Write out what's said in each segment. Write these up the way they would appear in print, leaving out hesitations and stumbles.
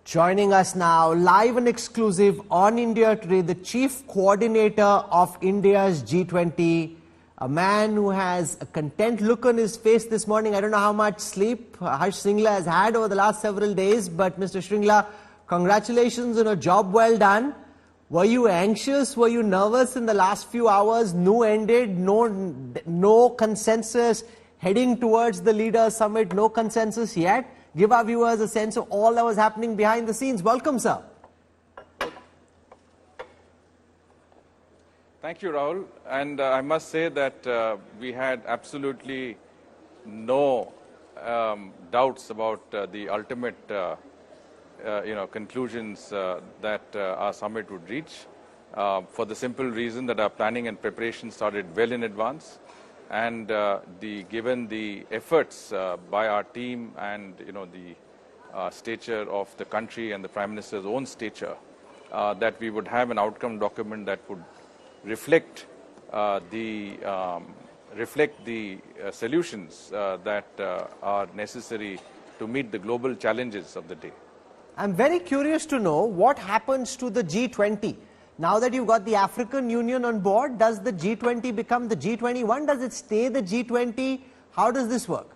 Joining us now, live and exclusive on India Today, the Chief Coordinator of India's G20, a man who has a content look on his face this morning. I don't know how much sleep Shringla has had over the last several days, but Mr. Shringla, congratulations on a job well done. Were you anxious? Were you nervous in the last few hours? No ended, no consensus heading towards the Leaders Summit, no consensus yet. Give our viewers a sense of all that was happening behind the scenes. Welcome, sir. Thank you, Rahul. And I must say that we had absolutely no doubts about the ultimate conclusions that our summit would reach, for the simple reason that our planning and preparation started well in advance. And given the efforts by our team and the stature of the country and the Prime Minister's own stature, that we would have an outcome document that would reflect the solutions that are necessary to meet the global challenges of the day. I'm very curious to know what happens to the G20. Now that you've got the African Union on board, does the G20 become the G21? Does it stay the G20? How does this work?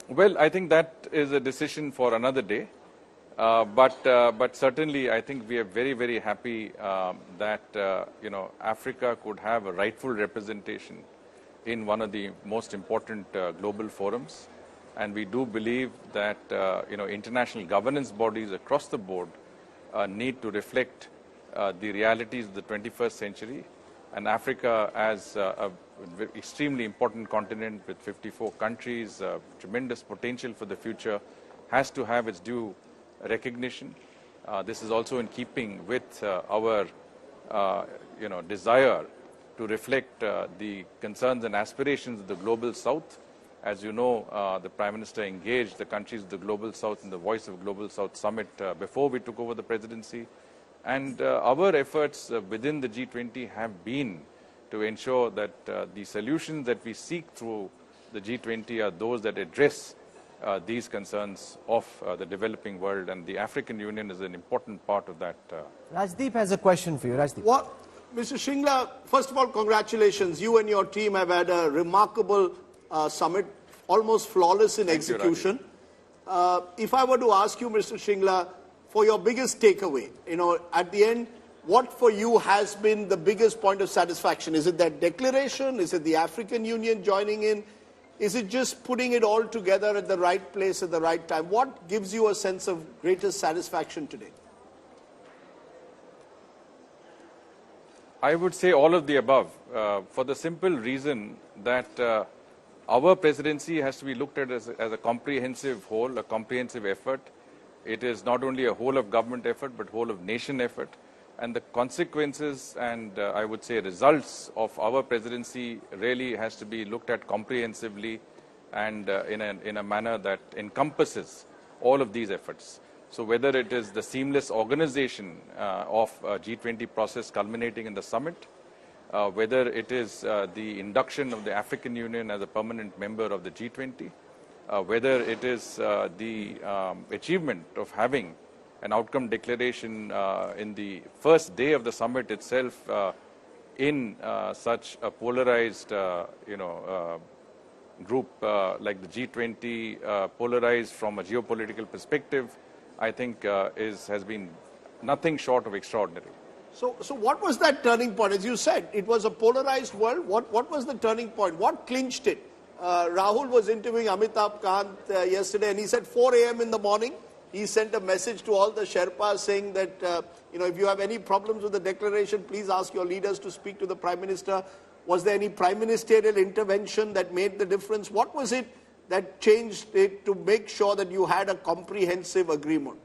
Well, I think that is a decision for another day. But certainly, I think we are very, very happy that Africa could have a rightful representation in one of the most important global forums. And we do believe that international governance bodies across the board need to reflect the realities of the 21st century. And Africa, as an extremely important continent with 54 countries, tremendous potential for the future, has to have its due recognition. This is also in keeping with our desire to reflect the concerns and aspirations of the global South. As you know, the Prime Minister engaged the countries of the Global South in the Voice of Global South Summit before we took over the presidency. And our efforts within the G20 have been to ensure that the solutions that we seek through the G20 are those that address these concerns of the developing world, and the African Union is an important part of that. Rajdeep has a question for you. Rajdeep. Mr. Shringla, first of all, congratulations. You and your team have had a remarkable summit, almost flawless in execution. If I were to ask you, Mr. Shringla, for your biggest takeaway, at the end, what for you has been the biggest point of satisfaction? Is it that declaration? Is it the African Union joining in? Is it just putting it all together at the right place at the right time? What gives you a sense of greatest satisfaction today? I would say all of the above, for the simple reason that our presidency has to be looked at as a comprehensive whole, a comprehensive effort. It is not only a whole of government effort, but whole of nation effort. And the consequences and I would say results of our presidency really has to be looked at comprehensively and in a manner that encompasses all of these efforts. So whether it is the seamless organization of G20 process culminating in the summit, whether it is the induction of the African Union as a permanent member of the G20, whether it is the achievement of having an outcome declaration in the first day of the summit itself in such a polarized group like the G20, polarized from a geopolitical perspective, I think has been nothing short of extraordinary. So what was that turning point? As you said, it was a polarized world. What was the turning point? What clinched it? Rahul was interviewing Amitabh Kant yesterday, and he said 4 a.m. in the morning, he sent a message to all the Sherpas saying that, if you have any problems with the declaration, please ask your leaders to speak to the Prime Minister. Was there any prime ministerial intervention that made the difference? What was it that changed it to make sure that you had a comprehensive agreement?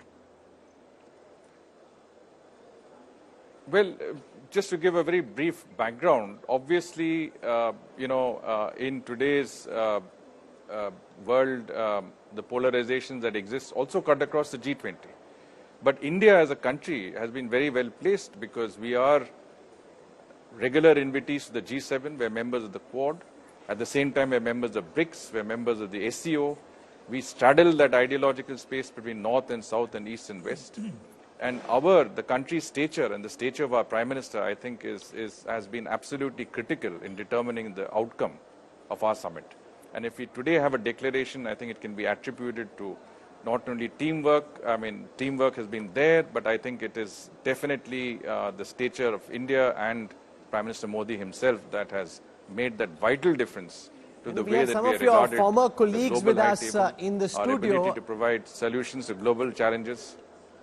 Well, just to give a very brief background, obviously, in today's world, the polarizations that exist also cut across the G20. But India as a country has been very well placed because we are regular invitees to the G7, we're members of the Quad. At the same time, we're members of BRICS, we're members of the SCO. We straddle that ideological space between North and South and East and West. And the country's stature and the stature of our Prime Minister, I think, has been absolutely critical in determining the outcome of our summit. And if we today have a declaration, I think it can be attributed to not only teamwork. I mean, teamwork has been there, but I think it is definitely the stature of India and Prime Minister Modi himself that has made that vital difference to the way that some we are of your regarded former the colleagues global with high us table, in the our ability studio, to provide solutions to global challenges.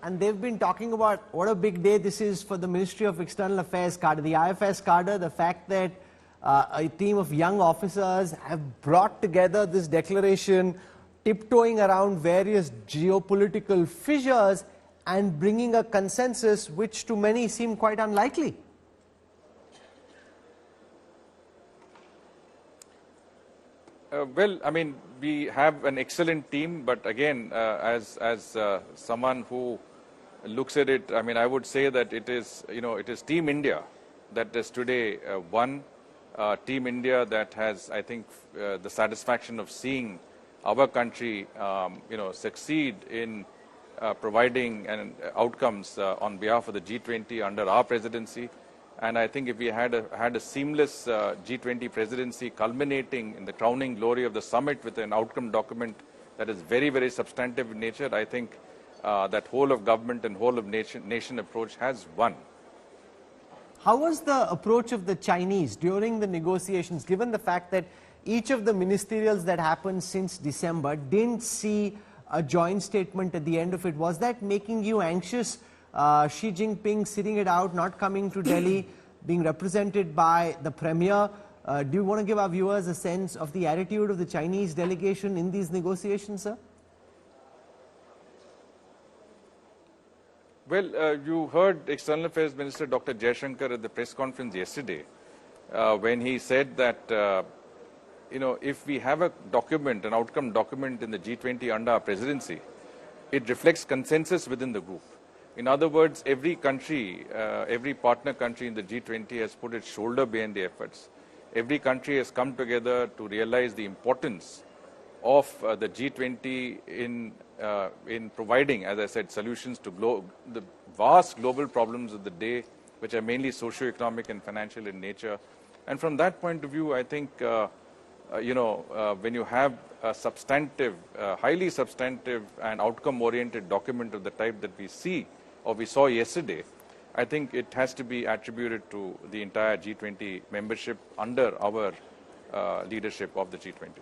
and they've been talking about what a big day this is for the Ministry of External Affairs cadre, the IFS cadre, the fact that a team of young officers have brought together this declaration, tiptoeing around various geopolitical fissures and bringing a consensus which to many seemed quite unlikely. Well, I mean, we have an excellent team, but again, as someone who looks at it, I mean, I would say that it is Team India that is today won. Team India that has, I think, the satisfaction of seeing our country, succeed in providing outcomes on behalf of the G20 under our presidency. And I think if we had a seamless G20 presidency culminating in the crowning glory of the summit with an outcome document that is very, very substantive in nature, I think that whole of government and whole of nation approach has won. How was the approach of the Chinese during the negotiations, given the fact that each of the ministerials that happened since December didn't see a joint statement at the end of it? Was that making you anxious? Xi Jinping sitting it out, not coming to Delhi, being represented by the Premier. Do you want to give our viewers a sense of the attitude of the Chinese delegation in these negotiations, sir? Well, you heard External Affairs Minister Dr. Jaishankar at the press conference yesterday when he said that, if we have a document, an outcome document in the G20 under our presidency, it reflects consensus within the group. In other words, every country, every partner country in the G20 has put its shoulder behind the efforts. Every country has come together to realize the importance of the G20 in providing, as I said, solutions to the vast global problems of the day, which are mainly socio-economic and financial in nature. And from that point of view, I think, when you have a substantive, highly substantive and outcome-oriented document of the type that we see or we saw yesterday, I think it has to be attributed to the entire G20 membership under our leadership of the G20.